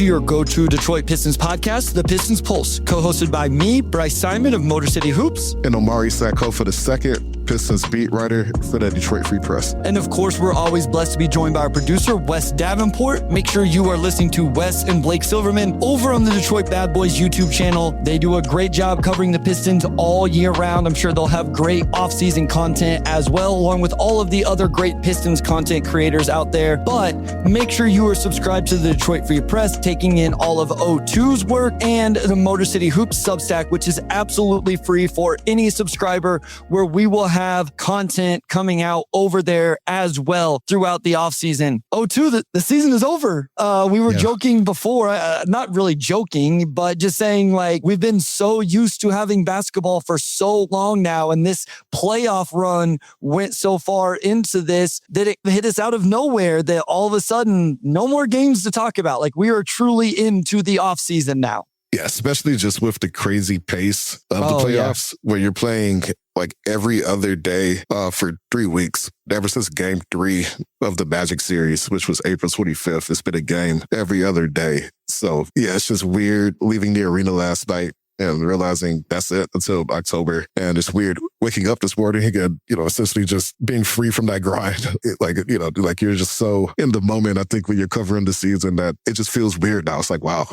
to your go-to Detroit Pistons podcast, The Pistons Pulse, co-hosted by me, Bryce Simon of Motor City Hoops. And Omari Sacco for the second Pistons beat writer for the Detroit Free Press. And of course, we're always blessed to be joined by our producer, Wes Davenport. Make sure you are listening to Wes and Blake Silverman over on the Detroit Bad Boys YouTube channel. They do a great job covering the Pistons all year round. I'm sure they'll have great off-season content as well, along with all of the other great Pistons content creators out there. But make sure you are subscribed to the Detroit Free Press, taking in all of O2's work, and the Motor City Hoops Substack, which is absolutely free for any subscriber, where we will have content coming out over there as well throughout the offseason. O2, the season is over. We were joking before, not really joking, but just saying, like, we've been so used to having basketball for so long now, and this playoff run went so far into this that it hit us out of nowhere that all of a sudden, no more games to talk about. Like, we are truly into the offseason now. Yeah, especially just with the crazy pace of the playoffs, where you're playing like every other day for 3 weeks. Ever since game 3 of the Magic series, which was April 25th, it's been a game every other day. So yeah, it's just weird leaving the arena last night and realizing that's it until October. And it's weird waking up this morning and, essentially just being free from that grind. Like you're just so in the moment, I think, when you're covering the season, that it just feels weird now. It's like, wow,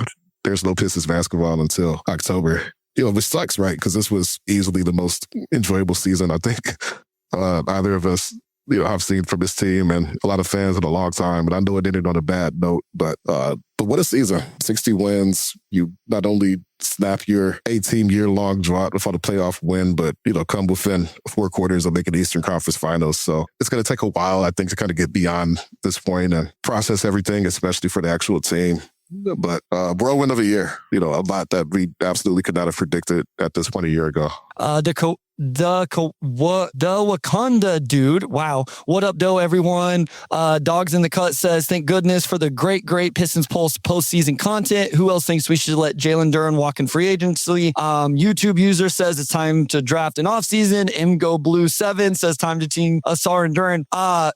there's no Pistons basketball until October. Which sucks, right? Because this was easily the most enjoyable season I think either of us, I've seen from this team and a lot of fans in a long time. And I know it ended on a bad note, but what a season. 60 wins. You not only snap your 18-year-long drought before the playoff win, but, come within 4 quarters of making the Eastern Conference Finals. So it's going to take a while, I think, to kind of get beyond this point and process everything, especially for the actual team. But whirlwind of a year, a lot that we absolutely could not have predicted at this point a year ago. The Wakanda dude. Wow. What up, though, everyone? Dogs in the Cut says, thank goodness for the great Pistons Pulse postseason content. Who else thinks we should let Jalen Duren walk in free agency? YouTube user says it's time to draft an offseason. MGO Blue 7 says time to team Asar and Duren.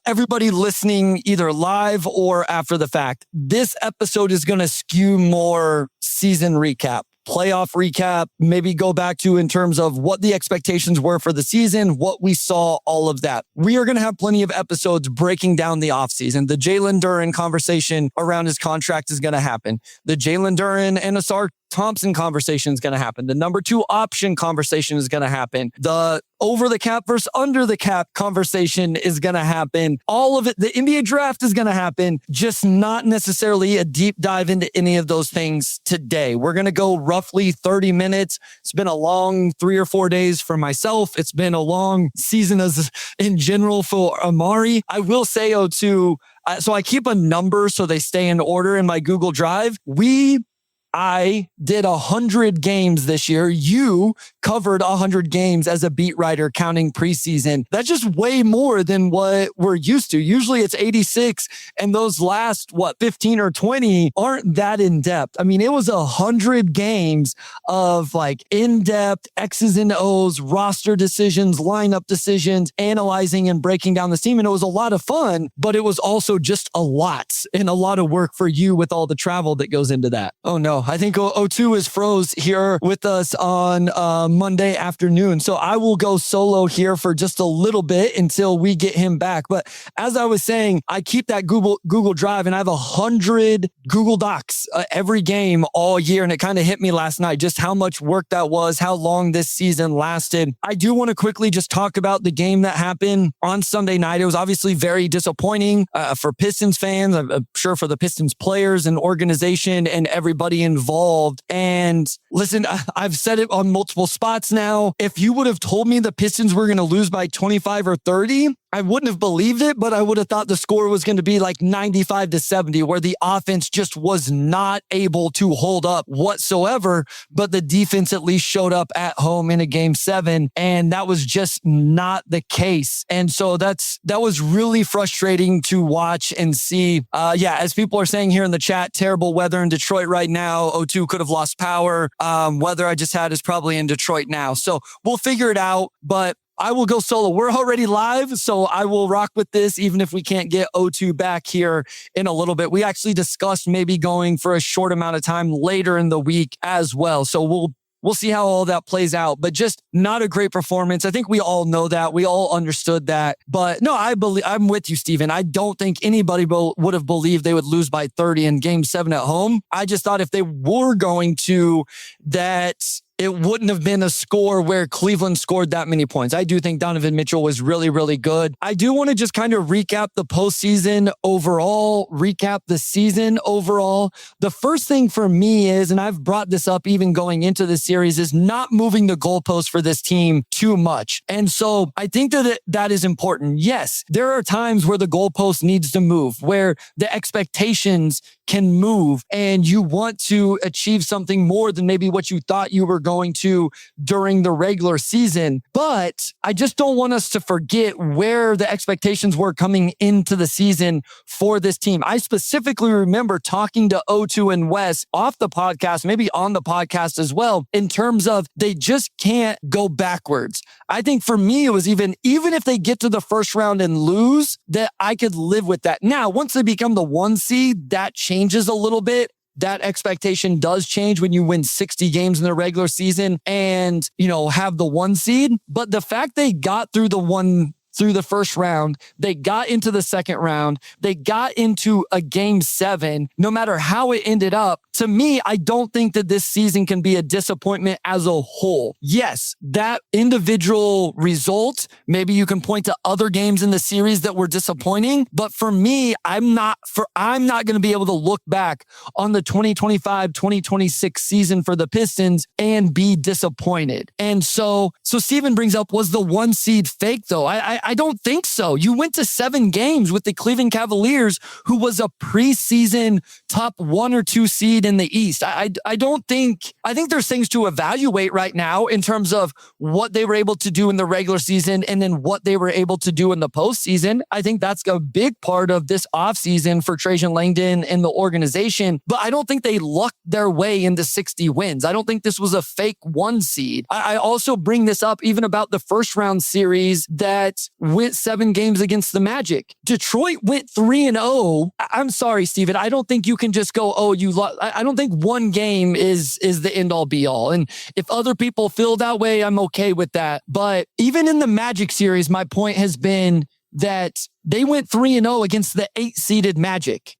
Everybody listening either live or after the fact, this episode is going to skew more season recap. Playoff recap, maybe go back to in terms of what the expectations were for the season, what we saw, all of that. We are going to have plenty of episodes breaking down the offseason. The Jalen Duren conversation around his contract is going to happen. The Jalen Duren and Asar Thompson conversation is going to happen. The number 2 option conversation is going to happen. The over the cap versus under the cap conversation is going to happen. All of it. The NBA draft is going to happen, just not necessarily a deep dive into any of those things today. We're going to go roughly 30 minutes. It's been a long 3 or 4 days for myself. It's been a long season as in general for Omari. I will say, O2, so I keep a number so they stay in order in my Google Drive. I did 100 games this year. You covered 100 games as a beat writer counting preseason. That's just way more than what we're used to. Usually it's 86, and those last, 15 or 20 aren't that in-depth. I mean, it was 100 games of like in-depth X's and O's, roster decisions, lineup decisions, analyzing and breaking down the team. And it was a lot of fun, but it was also just a lot and a lot of work for you with all the travel that goes into that. Oh no. I think O2 is froze here with us on Monday afternoon. So I will go solo here for just a little bit until we get him back. But as I was saying, I keep that Google Drive, and I have 100 Google Docs every game all year. And it kind of hit me last night just how much work that was, how long this season lasted. I do want to quickly just talk about the game that happened on Sunday night. It was obviously very disappointing for Pistons fans. I'm sure for the Pistons players and organization and everybody involved. And listen, I've said it on multiple spots now. If you would have told me the Pistons were going to lose by 25 or 30, I wouldn't have believed it, but I would have thought the score was going to be like 95-70, where the offense just was not able to hold up whatsoever. But the defense at least showed up at home in a game 7, and that was just not the case. And so that was really frustrating to watch and see. As people are saying here in the chat, terrible weather in Detroit right now. O2 could have lost power. Weather I just had is probably in Detroit now. So we'll figure it out. But I will go solo. We're already live, so I will rock with this, even if we can't get O2 back here in a little bit. We actually discussed maybe going for a short amount of time later in the week as well. So we'll see how all that plays out, but just not a great performance. I think we all know that. We all understood that. But no, I'm with you, Steven. I don't think anybody would have believed they would lose by 30 in game 7 at home. I just thought if they were going to, that it wouldn't have been a score where Cleveland scored that many points. I do think Donovan Mitchell was really, really good. I do want to just kind of recap the postseason overall, recap the season overall. The first thing for me is, and I've brought this up even going into the series, is not moving the goalpost for this team too much. And so I think that is important. Yes, there are times where the goalpost needs to move, where the expectations can move and you want to achieve something more than maybe what you thought you were going to during the regular season. But I just don't want us to forget where the expectations were coming into the season for this team. I specifically remember talking to O2 and Wes off the podcast, maybe on the podcast as well, in terms of they just can't go backwards. I think for me, it was even if they get to the first round and lose, that I could live with that. Now, once they become the 1 seed, that changes a little bit. That expectation does change when you win 60 games in the regular season and, have the 1 seed. But the fact they got through the first round, they got into the second round, they got into a game 7, no matter how it ended up, to me, I don't think that this season can be a disappointment as a whole. Yes, that individual result, maybe you can point to other games in the series that were disappointing, but for me, I'm not going to be able to look back on the 2025-2026 season for the Pistons and be disappointed. And so Steven brings up, was the 1 seed fake though? I don't think so. You went to 7 games with the Cleveland Cavaliers, who was a preseason top 1 or 2 seed in the East. I think there's things to evaluate right now in terms of what they were able to do in the regular season and then what they were able to do in the postseason. I think that's a big part of this offseason for Trajan Langdon and the organization, but I don't think they lucked their way into 60 wins. I don't think this was a fake 1 seed. I also bring this up even about the first round series that went 7 games against the Magic. Detroit went 3-0. I'm sorry, Steven. I don't think you can just go, oh, you lost. I don't think 1 game is the end all be all. And if other people feel that way, I'm okay with that. But even in the Magic series, my point has been that they went 3-0 against the 8-seeded Magic.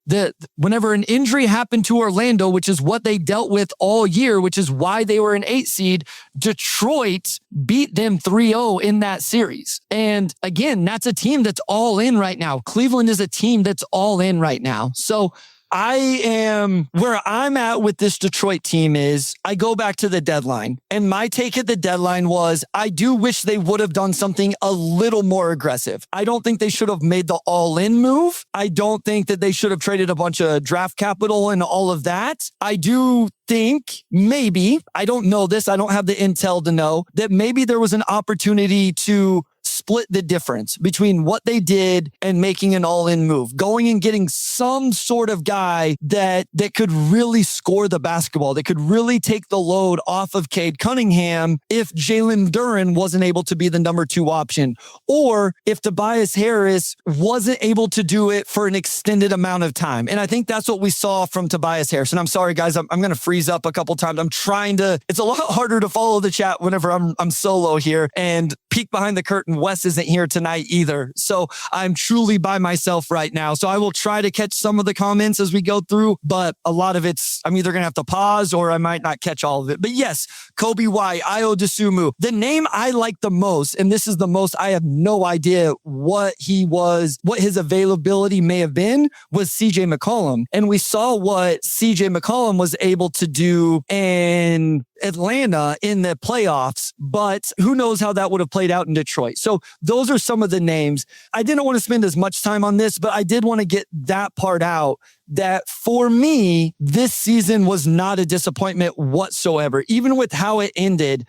Whenever an injury happened to Orlando, which is what they dealt with all year, which is why they were an 8 seed, Detroit beat them 3-0 in that series. And again, that's a team that's all in right now. Cleveland is a team that's all in right now. So where I'm at with this Detroit team is I go back to the deadline, and my take at the deadline was I do wish they would have done something a little more aggressive. I don't think they should have made the all-in move. I don't think that they should have traded a bunch of draft capital and all of that. I do think maybe, I don't know this, I don't have the intel to know, that maybe there was an opportunity to split the difference between what they did and making an all-in move, going and getting some sort of guy that could really score the basketball, that could really take the load off of Cade Cunningham if Jalen Duren wasn't able to be the number 2 option, or if Tobias Harris wasn't able to do it for an extended amount of time. And I think that's what we saw from Tobias Harris. And I'm sorry, guys, I'm going to freeze up a couple times. It's a lot harder to follow the chat whenever I'm solo here, and peek behind the curtain. Wes isn't here tonight either. So I'm truly by myself right now. So I will try to catch some of the comments as we go through, but a lot of I'm either going to have to pause or I might not catch all of it. But yes, Kobe Y, Io DeSumo. The name I like the most, and this is the most, I have no idea what his availability may have been, was CJ McCollum. And we saw what CJ McCollum was able to do in Atlanta in the playoffs, but who knows how that would have played out in Detroit. So those are some of the names. I didn't want to spend as much time on this, but I did want to get that part out, that for me, this season was not a disappointment whatsoever. Even with how it ended,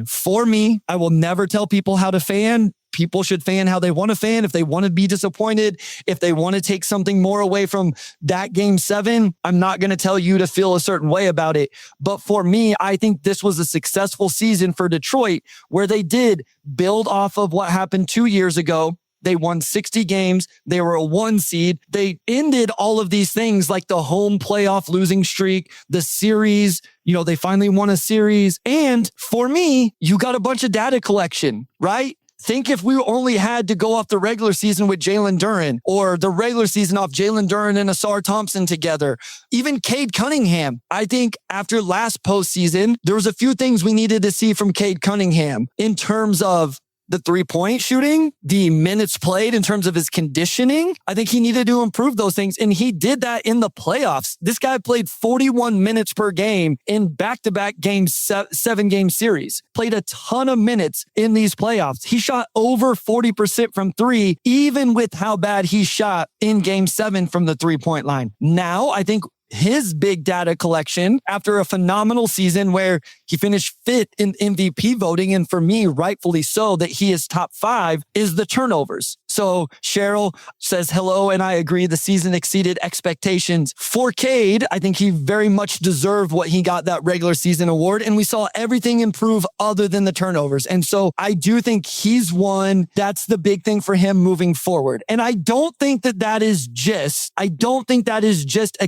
for me, I will never tell people how to fan. people should fan how they want to fan. If they want to be disappointed, if they want to take something more away from that game 7, I'm not going to tell you to feel a certain way about it. But for me, I think this was a successful season for Detroit where they did build off of what happened 2 years ago. They won 60 games. They were a 1 seed. They ended all of these things like the home playoff losing streak, the series. They finally won a series. And for me, you got a bunch of data collection, right? Think if we only had to go off the regular season with Jalen Duren or the regular season off Jalen Duren and Asar Thompson together, even Cade Cunningham. I think after last postseason, there was a few things we needed to see from Cade Cunningham in terms of the 3-point shooting, the minutes played in terms of his conditioning. I think he needed to improve those things, and he did that in the playoffs. This guy played 41 minutes per game in back-to-back games, 7-game series. Played a ton of minutes in these playoffs. He shot over 40% from 3, even with how bad he shot in game 7 from the 3-point line. Now, I think his big data collection after a phenomenal season where he finished 5th in MVP voting, and for me, rightfully so, that he is top 5, is the turnovers. So Cheryl says hello, and I agree. The season exceeded expectations. For Cade, I think he very much deserved what he got, that regular season award, and we saw everything improve other than the turnovers. And so I do think he's one. That's the big thing for him moving forward. And I don't think that is just a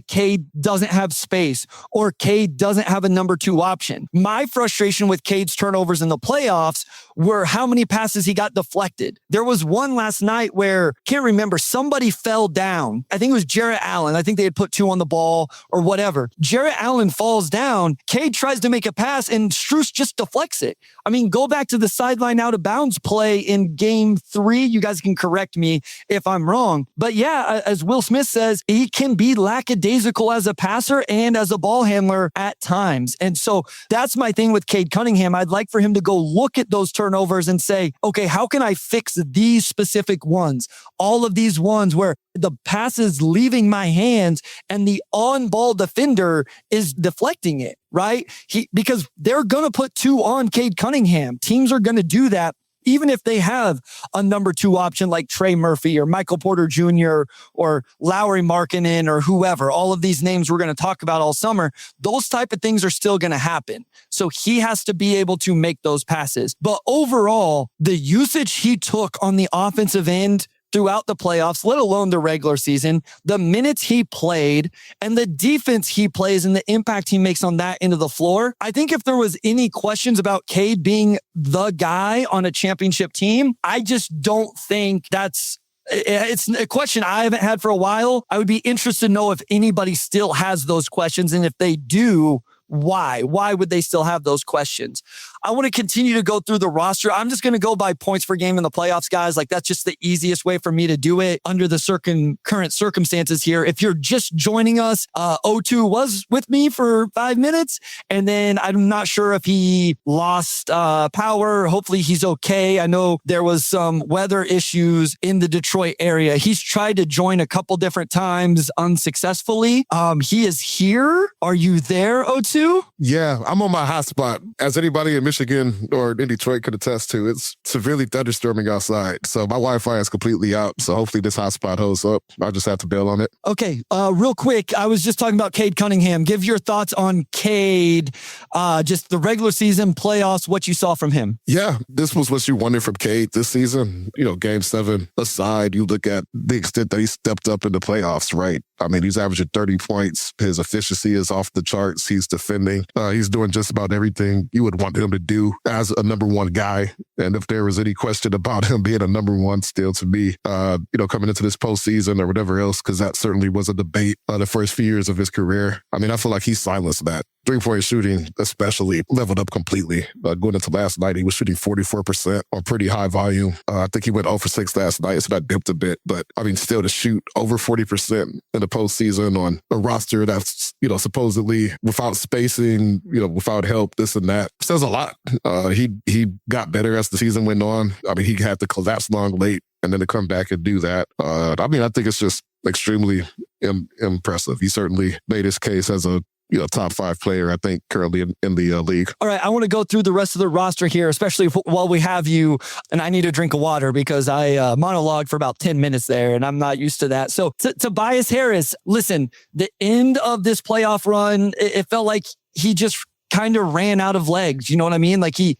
Cade doesn't have space or Cade doesn't have a number 2 option. My frustration with Cade's turnovers in the playoffs were how many passes he got deflected. There was one last night where, can't remember, somebody fell down. I think it was Jarrett Allen. I think they had put 2 on the ball or whatever. Jarrett Allen falls down. Cade tries to make a pass and Strus just deflects it. I mean, go back to the sideline out of bounds play in game 3. You guys can correct me if I'm wrong. But yeah, as Will Smith says, he can be lackadaisical as a passer and as a ball handler at times. And so that's my thing with Cade Cunningham. I'd like for him to go look at those turnovers and say, okay, how can I fix these specific ones? All of these ones where the pass is leaving my hands and the on-ball defender is deflecting it, right? Because they're going to put 2 on Cade Cunningham. Teams are going to do that. Even if they have a number 2 option like Trey Murphy or Michael Porter Jr. or Lauri Markkanen or whoever, all of these names we're going to talk about all summer, those type of things are still going to happen. So he has to be able to make those passes. But overall, the usage he took on the offensive end throughout the playoffs, let alone the regular season, the minutes he played and the defense he plays and the impact he makes on that end of the floor. I think if there was any questions about Cade being the guy on a championship team, I just don't think it's a question I haven't had for a while. I would be interested to know if anybody still has those questions. And if they do, why? Why would they still have those questions? I want to continue to go through the roster. I'm just going to go by points per game in the playoffs, guys. Like, that's just the easiest way for me to do it under the current circumstances here. If you're just joining us, O2 was with me for 5 minutes, and then I'm not sure if he lost power. Hopefully he's okay. I know there was some weather issues in the Detroit area. He's tried to join a couple different times unsuccessfully. He is here. Are you there, O2? Yeah, I'm on my hotspot. As anybody in Michigan or in Detroit could attest to, it's severely thunderstorming outside. So my Wi-Fi is completely out. So hopefully this hotspot holds up. I'll just have to bail on it. Okay, real quick. I was just talking about Cade Cunningham. Give your thoughts on Cade, just the regular season, playoffs, what you saw from him. Yeah, this was what you wanted from Cade this season. You know, game 7 aside, you look at the extent that he stepped up in the playoffs, right? I mean, he's averaging 30 points. His efficiency is off the charts. He's defending. He's doing just about everything you would want him to do as a number 1 guy. And if there was any question about him being a number 1 still to be, coming into this postseason or whatever else, because that certainly was a debate the first few years of his career. I mean, I feel like he silenced that. 3-point shooting especially leveled up completely. Going into last night, he was shooting 44% on pretty high volume. I think he went 0 for 6 last night, so that dipped a bit. But I mean, still to shoot over 40% in the postseason on a roster that's, supposedly without spacing, without help, this and that, says a lot. He got better as the season went on. I mean, he had to collapse long late and then to come back and do that. I think it's just extremely impressive. He certainly made his case as a top 5 player, I think, currently in the league. All right, I want to go through the rest of the roster here, especially while we have you, and I need a drink of water because I monologued for about 10 minutes there, and I'm not used to that. So Tobias Harris, listen, the end of this playoff run, it felt like he just kind of ran out of legs. You know what I mean? Like he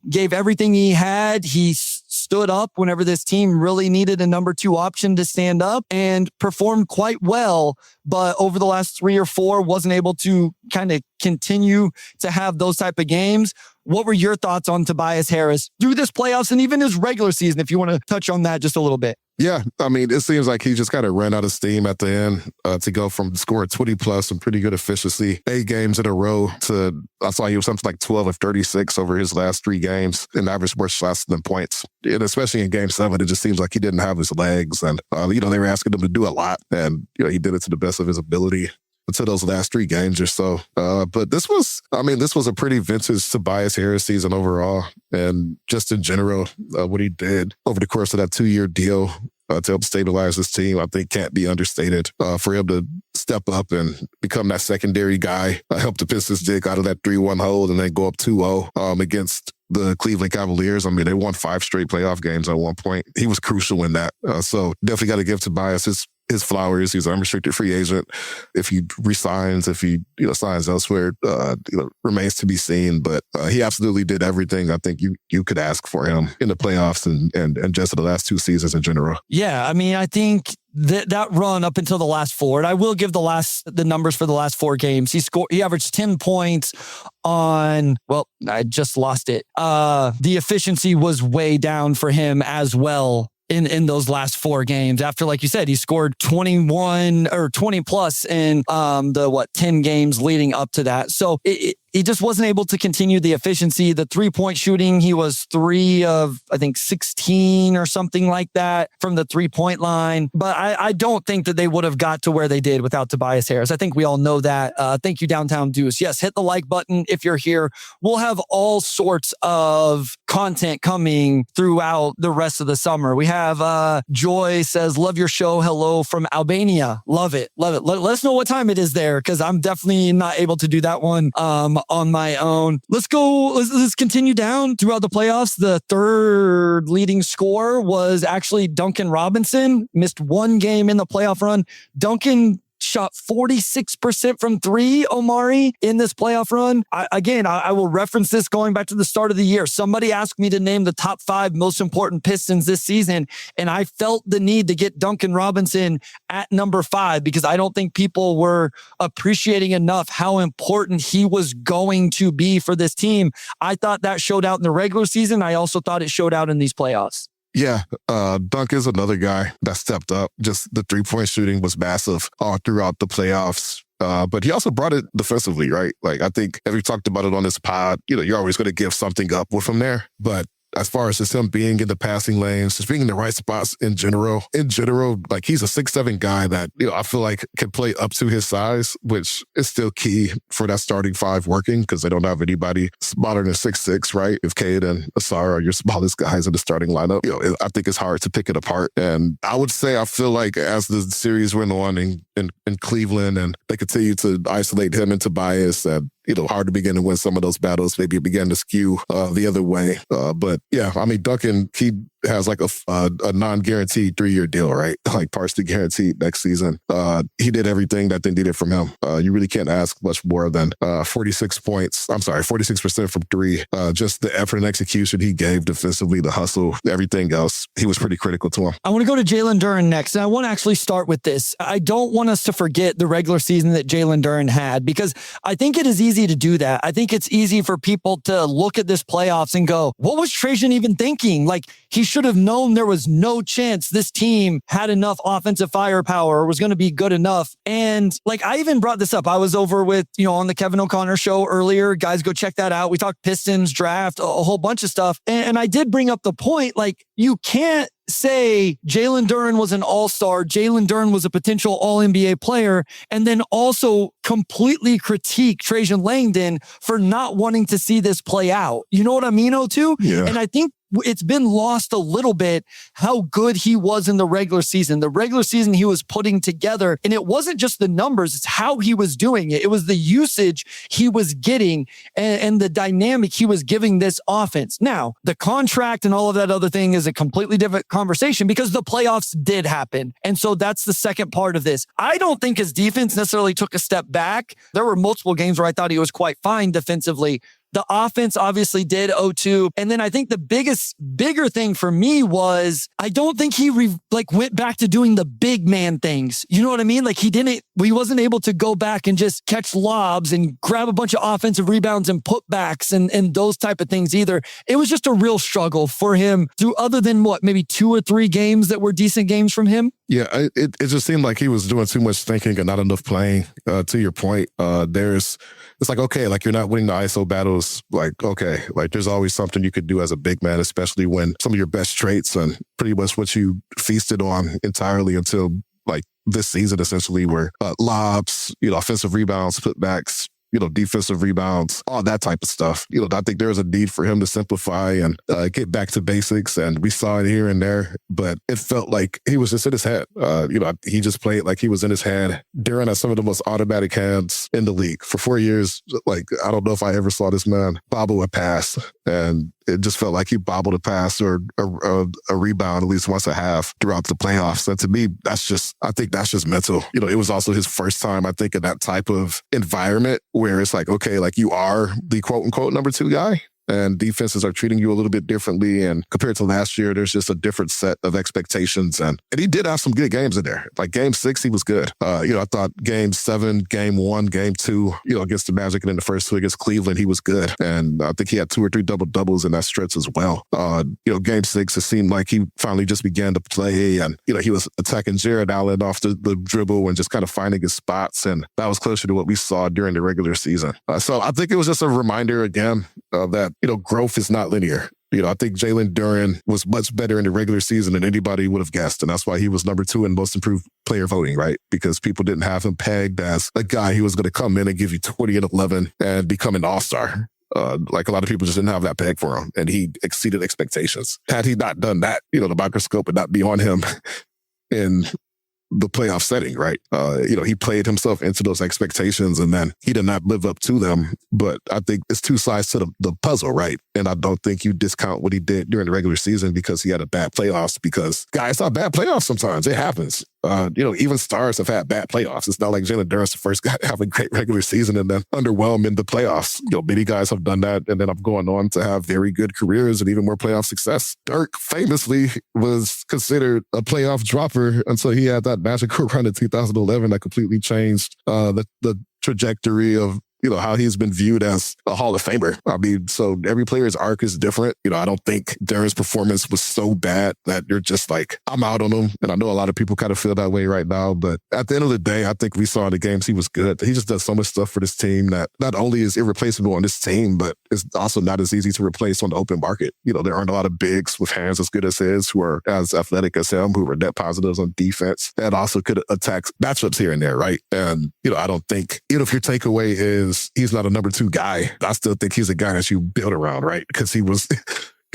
gave everything he had. He stood up whenever this team really needed a number 2 option to stand up and performed quite well. But over the last 3 or 4, wasn't able to kind of continue to have those type of games. What were your thoughts on Tobias Harris through this playoffs and even his regular season, if you want to touch on that just a little bit? Yeah, I mean, it seems like he just kind of ran out of steam at the end to go from scoring 20 plus and pretty good efficiency 8 games in a row to, I saw he was something like 12 of 36 over his last 3 games and averaged more shots than points. And especially in game 7, it just seems like he didn't have his legs and, they were asking him to do a lot and, he did it to the best of his ability until those last 3 games or so. But this was a pretty vintage Tobias Harris season overall. And just in general, what he did over the course of that 2-year deal to help stabilize this team, I think can't be understated. For him to step up and become that secondary guy, help the Pistons dig out of that 3-1 hold and then go up 2-0 against the Cleveland Cavaliers. I mean, they won 5 straight playoff games at one point. He was crucial in that. So definitely got to give Tobias his flowers. He's an unrestricted free agent. If he resigns, if he signs elsewhere, remains to be seen. But he absolutely did everything I think you could ask for him in the playoffs and just in the last 2 seasons in general. Yeah, I mean, I think that run up until the last 4, and I will give the numbers for the last 4 games. He averaged 10 points on, well, I just lost it. The efficiency was way down for him as well in those last 4 games. After, like you said, he scored 21 or 20 plus in 10 games leading up to that. So he just wasn't able to continue the efficiency. The 3-point shooting, he was 3 of, I think, 16 or something like that from the 3-point line. But I don't think that they would have got to where they did without Tobias Harris. I think we all know that. Thank you, Downtown Deuce. Yes, hit the like button if you're here. We'll have all sorts of content coming throughout the rest of the summer. We have Joy says, love your show. Hello from Albania. Love it. Love it. Let us know what time it is there because I'm definitely not able to do that one on my own. Let's continue down throughout the playoffs. The 3rd leading scorer was actually Duncan Robinson. Missed 1 game in the playoff run. Duncan shot 46% from 3, Omari, in this playoff run. I will reference this going back to the start of the year. Somebody asked me to name the top 5 most important Pistons this season, and I felt the need to get Duncan Robinson at number 5 because I don't think people were appreciating enough how important he was going to be for this team. I thought that showed out in the regular season. I also thought it showed out in these playoffs. Yeah, Dunk is another guy that stepped up. Just the 3-point shooting was massive all throughout the playoffs. But he also brought it defensively, right? Like, I think, as we talked about it on this pod, you're always going to give something up with him there. But as far as just him being in the passing lanes, just being in the right spots in general, like he's a 6'7" guy that, I feel like can play up to his size, which is still key for that starting 5 working because they don't have anybody smaller than 6'6", right? If Cade and Asar are your smallest guys in the starting lineup, I think it's hard to pick it apart. And I would say I feel like as the series went on in Cleveland and they continue to isolate him and Tobias and hard to begin to win some of those battles. Maybe it began to skew the other way. But yeah, I mean, Duncan, he has like a non-guaranteed 3-year deal, right? Like partially guaranteed next season. He did everything that they needed from him. You really can't ask much more than 46% from 3. Just the effort and execution he gave defensively, the hustle, everything else. He was pretty critical to him. I want to go to Jalen Duren next. And I want to actually start with this. I don't want us to forget the regular season that Jalen Duren had because I think it is easy to do that. I think it's easy for people to look at this playoffs and go, what was Trajan even thinking? Like, he should have known there was no chance this team had enough offensive firepower or was going to be good enough. And like, I even brought this up. I was over with, on the Kevin O'Connor show earlier. Guys, go check that out. We talked Pistons draft, a whole bunch of stuff. And I did bring up the point, like, you can't say Jalen Duren was an all-star, Jalen Duren was a potential all-NBA player, and then also completely critique Trajan Langdon for not wanting to see this play out. You know what I mean, O2? Yeah. And I think it's been lost a little bit how good he was in the regular season. The regular season he was putting together, and it wasn't just the numbers, it's how he was doing it. It was the usage he was getting and the dynamic he was giving this offense. Now, the contract and all of that other thing is a completely different conversation because the playoffs did happen. And so that's the second part of this. I don't think his defense necessarily took a step back. There were multiple games where I thought he was quite fine defensively. The offense obviously did 0-2. And then I think the bigger thing for me was I don't think he went back to doing the big man things. You know what I mean? Like he wasn't able to go back and just catch lobs and grab a bunch of offensive rebounds and putbacks and those type of things either. It was just a real struggle for him through other than maybe 2 or 3 games that were decent games from him. Yeah, it just seemed like he was doing too much thinking and not enough playing. To your point, it's like, okay, like you're not winning the ISO battles. Like, okay, like there's always something you could do as a big man, especially when some of your best traits and pretty much what you feasted on entirely until like this season essentially were lobs, offensive rebounds, putbacks, defensive rebounds, all that type of stuff. I think there's a need for him to simplify and get back to basics. And we saw it here and there, but it felt like he was just in his head. He just played like he was in his head. Duran has some of the most automatic hands in the league. For 4 years, like, I don't know if I ever saw this man bobble a pass. And it just felt like he bobbled a pass or a rebound at least once a half throughout the playoffs. And to me, I think that's just mental. It was also his first time, I think, in that type of environment where it's like, okay, like you are the quote unquote number 2 guy. And defenses are treating you a little bit differently. And compared to last year, there's just a different set of expectations. And he did have some good games in there. Like game 6, he was good. I thought game 7, game 1, game 2, against the Magic and in the first 2 against Cleveland, he was good. And I think he had 2 or 3 double-doubles in that stretch as well. Game 6, it seemed like he finally just began to play. And, he was attacking Jared Allen off the dribble and just kind of finding his spots. And that was closer to what we saw during the regular season. So I think it was just a reminder again that growth is not linear. I think Jalen Duran was much better in the regular season than anybody would have guessed. And that's why he was number 2 in most improved player voting, right? Because people didn't have him pegged as a guy who was going to come in and give you 20 and 11 and become an all-star. Like a lot of people just didn't have that peg for him. And he exceeded expectations. Had he not done that, the microscope would not be on him in the playoff setting, right? He played himself into those expectations and then he did not live up to them. But I think it's 2 sides to the puzzle, right? And I don't think you discount what he did during the regular season because he had a bad playoffs because, guys, it's not bad playoffs sometimes. It happens. Even stars have had bad playoffs. It's not like Jalen Duran's the first guy to have a great regular season and then underwhelm in the playoffs. Many guys have done that and then have gone on to have very good careers and even more playoff success. Dirk famously was considered a playoff dropper until he had that magical run in 2011 that completely changed the trajectory of how he's been viewed as a Hall of Famer. I mean, so every player's arc is different. I don't think Duran's performance was so bad that you're just like, I'm out on him. And I know a lot of people kind of feel that way right now. But at the end of the day, I think we saw in the games he was good. He just does so much stuff for this team that not only is irreplaceable on this team, but it's also not as easy to replace on the open market. There aren't a lot of bigs with hands as good as his who are as athletic as him, who are net positives on defense and also could attack matchups here and there, right? And, I don't think, even if your takeaway is he's not a number 2 guy, I still think he's a guy that you build around, right? Because he was,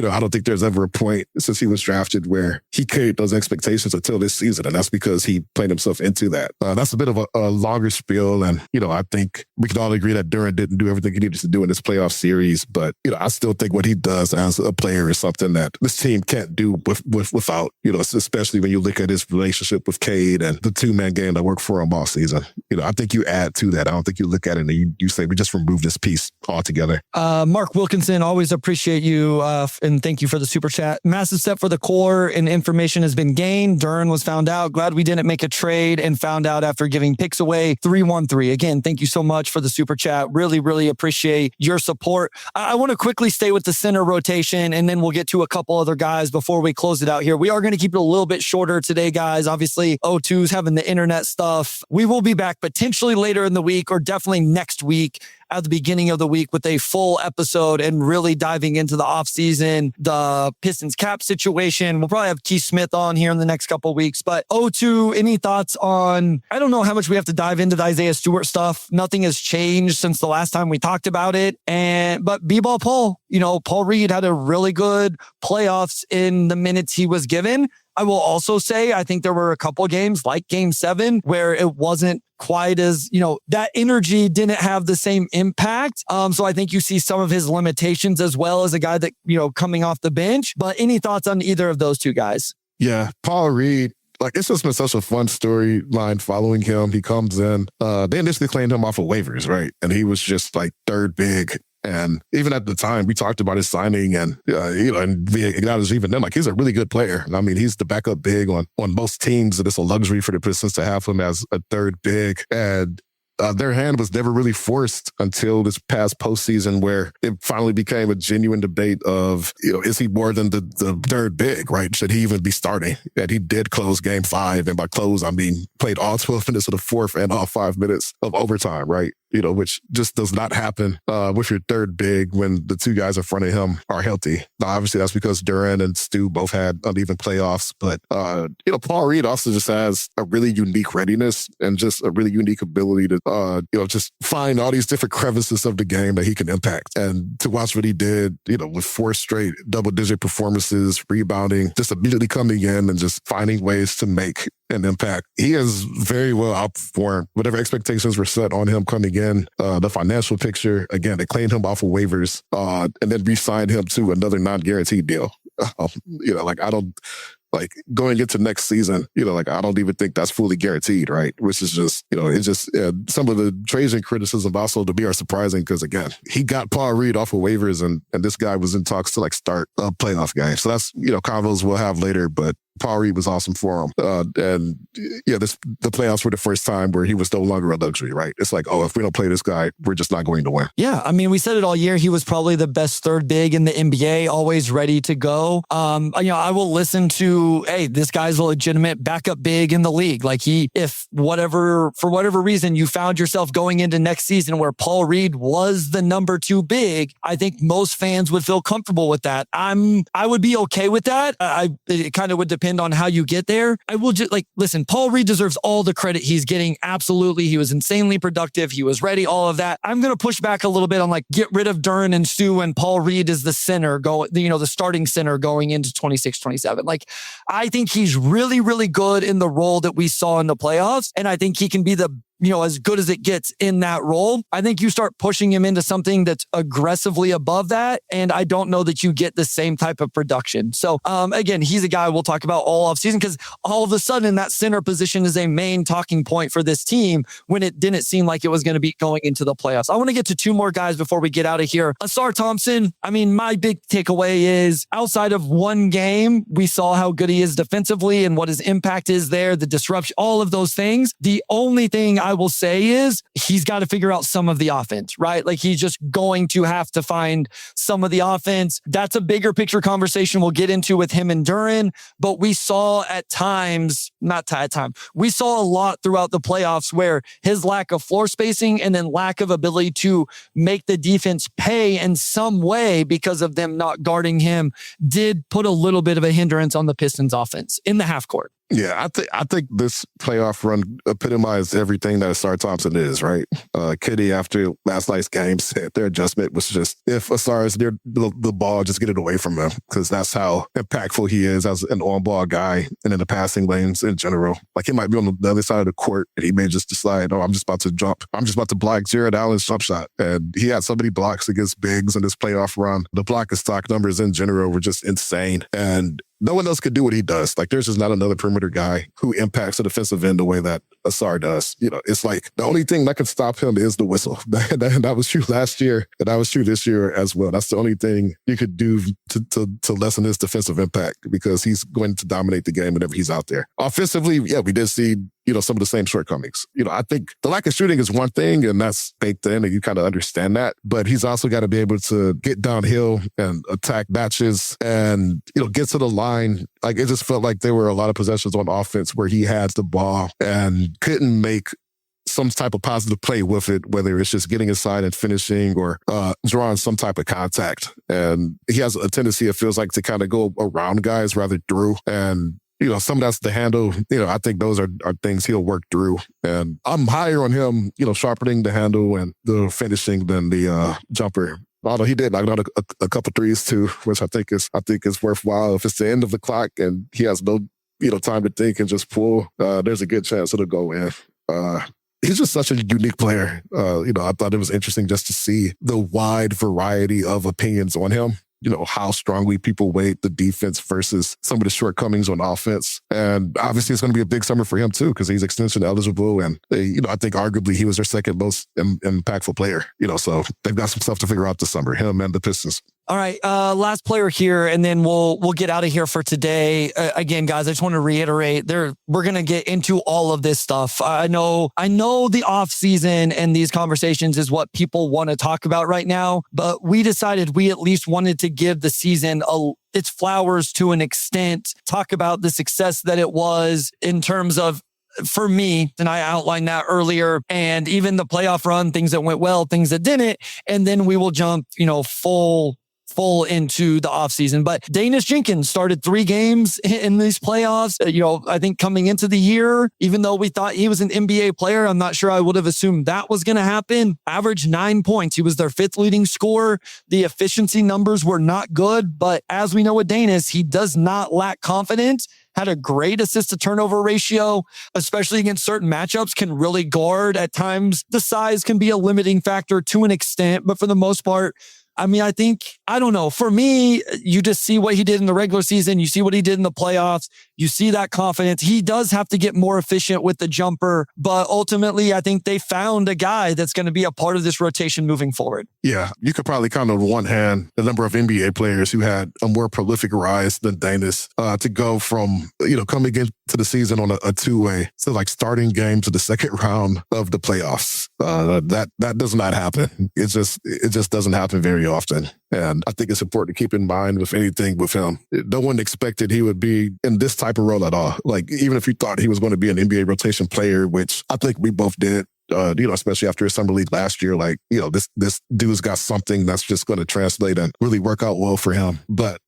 I don't think there's ever a point since he was drafted where he carried those expectations until this season. And that's because he played himself into that. That's a bit of a longer spiel. And, I think we can all agree that Duran didn't do everything he needed to do in this playoff series. But, I still think what he does as a player is something that this team can't do without, especially when you look at his relationship with Cade and the 2-man game that worked for him all season. I think you add to that. I don't think you look at it and you say, we just remove this piece altogether. Mark Wilkinson, always appreciate you. And thank you for the super chat. Massive step for the core and information has been gained. Duran was found out. Glad we didn't make a trade and found out after giving picks away. 313. Again, thank you so much for the super chat. Really, really appreciate your support. I want to quickly stay with the center rotation and then we'll get to a couple other guys before we close it out here. We are going to keep it a little bit shorter today, guys. Obviously, O2's having the internet stuff. We will be back potentially later in the week or definitely next week at the beginning of the week with a full episode and really diving into the offseason, the Pistons cap situation. We'll probably have Keith Smith on here in the next couple of weeks. But O2, any thoughts on, I don't know how much we have to dive into the Isaiah Stewart stuff. Nothing has changed since the last time we talked about it. But B-ball Paul, Paul Reed had a really good playoffs in the minutes he was given. I will also say, I think there were a couple games like Game 7 where it wasn't quite as, that energy didn't have the same impact. So I think you see some of his limitations as well as a guy that, coming off the bench. But any thoughts on either of those two guys? Yeah, Paul Reed. It's just been such a fun storyline following him. He comes in. They initially claimed him off of waivers, right? And he was just third big. And even at the time, we talked about his signing and we acknowledged even then, he's a really good player. I mean, he's the backup big on most teams, and it's a luxury for the Pistons to have him as a third big. And their hand was never really forced until this past postseason, where it finally became a genuine debate of, is he more than the third big, right? Should he even be starting? And he did close Game 5. And by close, I mean played all 12 minutes of the fourth and all 5 minutes of overtime, right? Which just does not happen with your third big when the two guys in front of him are healthy. Now, obviously, that's because Duran and Stu both had uneven playoffs. But, Paul Reed also just has a really unique readiness and just a really unique ability to, just find all these different crevices of the game that he can impact. And to watch what he did, with 4 straight double-digit performances, rebounding, just immediately coming in and just finding ways to make an impact. He has very well outperformed whatever expectations were set on him coming in. The financial picture, again, they claimed him off of waivers and then re-signed him to another non-guaranteed deal. I don't... going into next season, I don't even think that's fully guaranteed, right? Which is just, it's just some of the trades and criticism also to me are surprising because, again, he got Paul Reed off of waivers and this guy was in talks to start a playoff game. So that's, convos we'll have later, but Paul Reed was awesome for him. The playoffs were the first time where he was no longer a luxury, right? It's if we don't play this guy, we're just not going to win. Yeah. I mean, we said it all year. He was probably the best third big in the NBA, always ready to go. I will listen to, hey, this guy's a legitimate backup big in the league. For whatever reason, you found yourself going into next season where Paul Reed was the number 2 big, I think most fans would feel comfortable with that. I would be okay with that. It kind of would depend on how you get there. I will just listen, Paul Reed deserves all the credit he's getting. Absolutely. He was insanely productive. He was ready, all of that. I'm going to push back a little bit on get rid of Duran and Stu and Paul Reed is the center the starting center going into 26-27. I think he's really, really good in the role that we saw in the playoffs. And I think he can be as good as it gets in that role. I think you start pushing him into something that's aggressively above that. And I don't know that you get the same type of production. So again, he's a guy we'll talk about all offseason because all of a sudden that center position is a main talking point for this team when it didn't seem like it was going to be going into the playoffs. I want to get to 2 more guys before we get out of here. Asar Thompson, I mean, my big takeaway is outside of one game, we saw how good he is defensively and what his impact is there, the disruption, all of those things. The only thing I will say is he's got to figure out some of the offense, right? He's just going to have to find some of the offense. That's a bigger picture conversation we'll get into with him and Duran, but we saw we saw a lot throughout the playoffs where his lack of floor spacing and then lack of ability to make the defense pay in some way because of them not guarding him did put a little bit of a hindrance on the Pistons offense in the half court. Yeah, I think this playoff run epitomized everything that Asar Thompson is, right? Kitty, after last night's game, said their adjustment was just, if Asar is near the ball, just get it away from him, because that's how impactful he is as an on-ball guy and in the passing lanes in general. He might be on the other side of the court, and he may just decide, I'm just about to jump. I'm just about to block Jared Allen's jump shot. And he had so many blocks against bigs in this playoff run. The block and stock numbers in general were just insane. And no one else could do what he does. There's just not another perimeter guy who impacts the defensive end the way that Asar does. It's the only thing that can stop him is the whistle. That was true last year, and that was true this year as well. That's the only thing you could do to lessen his defensive impact, because he's going to dominate the game whenever he's out there. Offensively, yeah, we did see some of the same shortcomings. I think the lack of shooting is one thing, and that's baked in, and you kind of understand that. But he's also got to be able to get downhill and attack matches and, get to the line. It just felt like there were a lot of possessions on offense where he had the ball and couldn't make some type of positive play with it, whether it's just getting inside and finishing or drawing some type of contact. And he has a tendency, it feels like, to kind of go around guys rather through. And some of that's the handle. I think those are things he'll work through. And I'm higher on him, sharpening the handle and the finishing than the jumper. Although he did knock down a couple threes too, which I think is worthwhile. If it's the end of the clock and he has no time to think and just pull, there's a good chance it'll go in. He's just such a unique player. I thought it was interesting just to see the wide variety of opinions on him. How strongly people weight the defense versus some of the shortcomings on offense. And obviously it's going to be a big summer for him too, because he's extension eligible. And I think arguably he was their second most impactful player, so they've got some stuff to figure out this summer, him and the Pistons. All right, last player here, and then we'll get out of here for today. Again, guys, I just want to reiterate, we're going to get into all of this stuff. I know the off season and these conversations is what people want to talk about right now, but we decided we at least wanted to give the season its flowers to an extent, talk about the success that it was in terms of, for me, and I outlined that earlier, and even the playoff run, things that went well, things that didn't, and then we will jump, full into the offseason. But Danis Jenkins started 3 games in these playoffs. I think coming into the year, even though we thought he was an NBA player, I'm not sure I would have assumed that was going to happen. Averaged 9 points. He was their 5th leading scorer. The efficiency numbers were not good, but as we know with Danis, he does not lack confidence. Had a great assist to turnover ratio, especially against certain matchups, can really guard. At times, the size can be a limiting factor to an extent, but for the most part, I don't know. For me, you just see what he did in the regular season. You see what he did in the playoffs. You see that confidence. He does have to get more efficient with the jumper, but ultimately, I think they found a guy that's going to be a part of this rotation moving forward. Yeah, you could probably count on one hand the number of NBA players who had a more prolific rise than Danis to go from, coming into the season on a two-way to like starting games to the second round of the playoffs. That does not happen. It just doesn't happen very often. And I think it's important to keep in mind with anything with him. No one expected he would be in this type of role at all. Like, even if you thought he was going to be an NBA rotation player, which I think we both did, especially after his summer league last year, this dude's got something that's just going to translate and really work out well for him. But,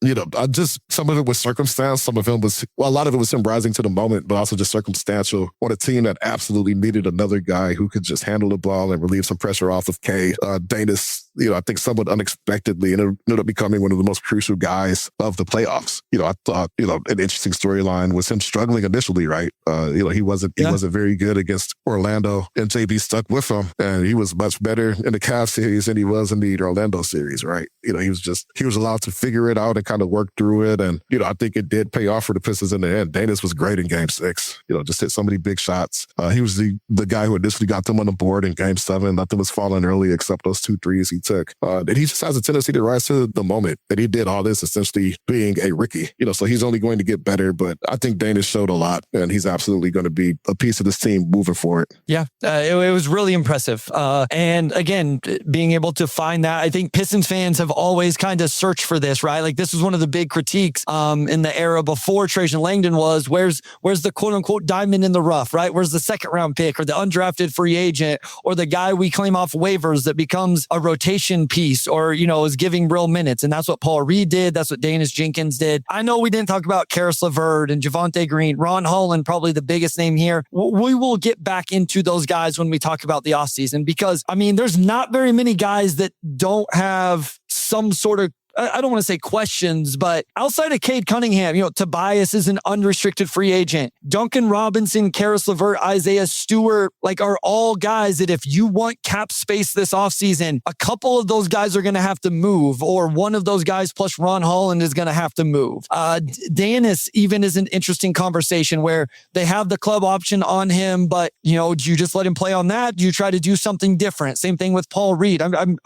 some of it was circumstance. Some of him a lot of it was him rising to the moment, but also just circumstantial on a team that absolutely needed another guy who could just handle the ball and relieve some pressure off of K. Danis, I think somewhat unexpectedly ended up becoming one of the most crucial guys of the playoffs. I thought, an interesting storyline was him struggling initially, right? He wasn't very good against Orlando, and JB stuck with him, and he was much better in the Cavs series than he was in the Orlando series, right? He was allowed to figure it out and kind of work through it. And, I think it did pay off for the Pistons in the end. Danis was great in Game 6, just hit so many big shots. He was the guy who initially got them on the board in Game 7. Nothing was falling early except those 2 threes he took. And he just has a tendency to rise to the moment. And he did all this essentially being a rookie, so he's only going to get better. But I think Danis showed a lot, and he's absolutely going to be a piece of this team moving forward. Yeah, it was really impressive. And again, being able to find that, I think Pistons fans have always kind of searched for this, right? Like, this was one of the big critiques in the era before Trajan Langdon was, where's the quote unquote diamond in the rough, right? Where's the second round pick or the undrafted free agent or the guy we claim off waivers that becomes a rotation piece or, is giving real minutes. And that's what Paul Reed did. That's what Danis Jenkins did. I know we didn't talk about Karis LeVert and Javonte Green, Ron Holland, probably the biggest name here. We will get back into those guys when we talk about the offseason, because there's not very many guys that don't have some sort of, I don't want to say questions, but outside of Cade Cunningham, Tobias is an unrestricted free agent. Duncan Robinson, Karis LeVert, Isaiah Stewart, are all guys that if you want cap space this offseason, a couple of those guys are going to have to move, or one of those guys plus Ron Holland is going to have to move. Danis even is an interesting conversation where they have the club option on him, but, do you just let him play on that? Do you try to do something different? Same thing with Paul Reed. I'm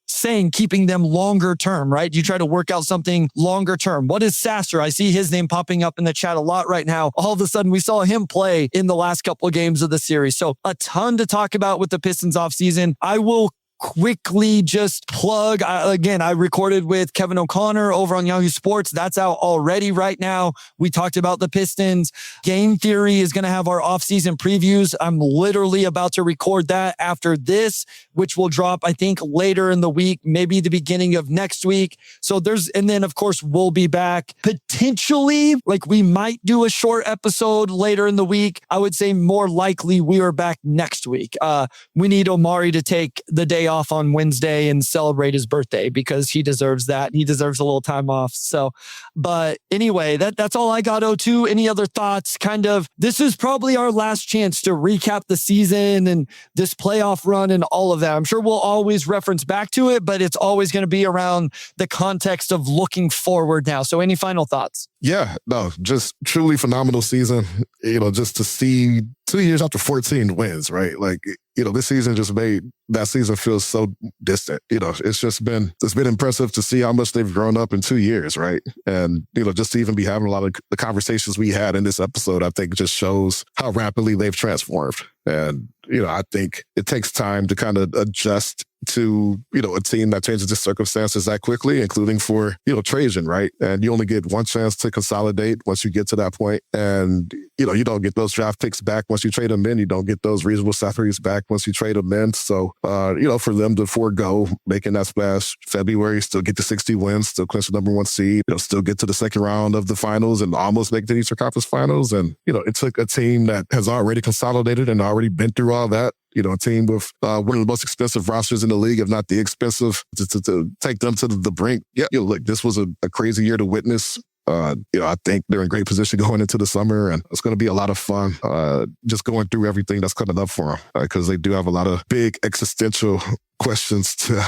saying keeping them longer term, right? You try to work out something longer term. What is Sasser? I see his name popping up in the chat a lot right now. All of a sudden, we saw him play in the last couple of games of the series. So a ton to talk about with the Pistons offseason. I will quickly just plug, I recorded with Kevin O'Connor over on Yahoo Sports. That's out already right now. We talked about the Pistons. Game Theory is going to have our offseason previews. I'm literally about to record that after this, which will drop, I think, later in the week, maybe the beginning of next week. So and then of course, we'll be back potentially, like we might do a short episode later in the week. I would say more likely we are back next week. We need Omari to take the day off on Wednesday and celebrate his birthday because he deserves that. He deserves a little time off. So, but anyway, that's all I got, O2. Any other thoughts? This is probably our last chance to recap the season and this playoff run and all of that. I'm sure we'll always reference back to it, but it's always going to be around the context of looking forward now. So any final thoughts? Yeah, no, just truly phenomenal season. Just to see 2 years after 14 wins, right? Like, this season just made that season feel so distant. It's been impressive to see how much they've grown up in 2 years, right? And, just to even be having a lot of the conversations we had in this episode, I think just shows how rapidly they've transformed. And, I think it takes time to kind of adjust to, a team that changes its circumstances that quickly, including for, Trajan, right? And you only get one chance to consolidate once you get to that point. And, you don't get those draft picks back once you trade them in. You don't get those reasonable salaries back once you trade them in. So, for them to forego making that splash February, still get to 60 wins, still clinch the number 1 seed, still get to the second round of the finals and almost make the Eastern Conference Finals. And, it took a team that has already consolidated and already been through all that. A team with one of the most expensive rosters in the league, if not the expensive, to take them to the brink. Yeah, look, this was a crazy year to witness. I think they're in great position going into the summer, and it's going to be a lot of fun just going through everything that's coming up for them because they do have a lot of big existential questions to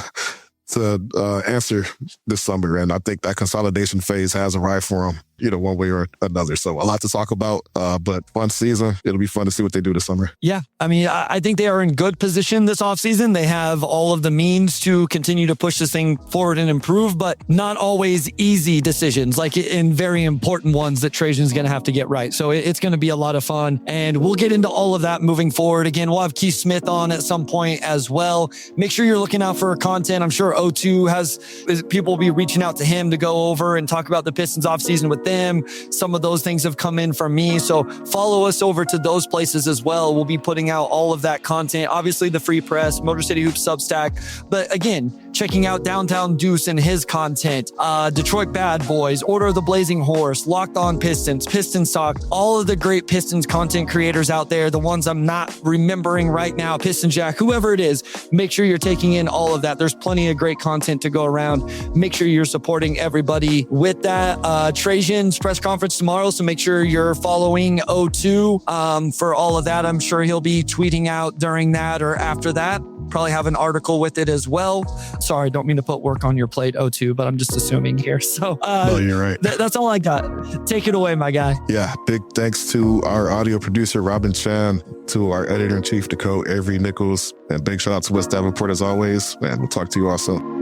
answer this summer. And I think that consolidation phase has arrived for them, one way or another. So a lot to talk about, but fun season. It'll be fun to see what they do this summer. Yeah. I think they are in good position this offseason. They have all of the means to continue to push this thing forward and improve, but not always easy decisions, like in very important ones that Trajan's going to have to get right. So it's going to be a lot of fun, and we'll get into all of that moving forward. Again, we'll have Keith Smith on at some point as well. Make sure you're looking out for our content. I'm sure O2 people will be reaching out to him to go over and talk about the Pistons offseason with them. Some of those things have come in from me. So follow us over to those places as well. We'll be putting out all of that content. Obviously the Free Press, Motor City Hoops Substack. But again, checking out Downtown Deuce and his content, Detroit Bad Boys, Order of the Blazing Horse, Locked On Pistons, Pistons Talk, all of the great Pistons content creators out there, the ones I'm not remembering right now, Piston Jack, whoever it is, make sure you're taking in all of that. There's plenty of great content to go around. Make sure you're supporting everybody with that. Trajan's press conference tomorrow, so make sure you're following O2 for all of that. I'm sure he'll be tweeting out during that or after that. Probably have an article with it as well. Sorry, don't mean to put work on your plate, O2, but I'm just assuming here. So no, you're right. That's all I got. Take it away, my guy. Yeah, big thanks to our audio producer, Robin Chan, to our editor-in-chief, Dakota Avery Nichols, and big shout out to West Davenport as always. And we'll talk to you all soon.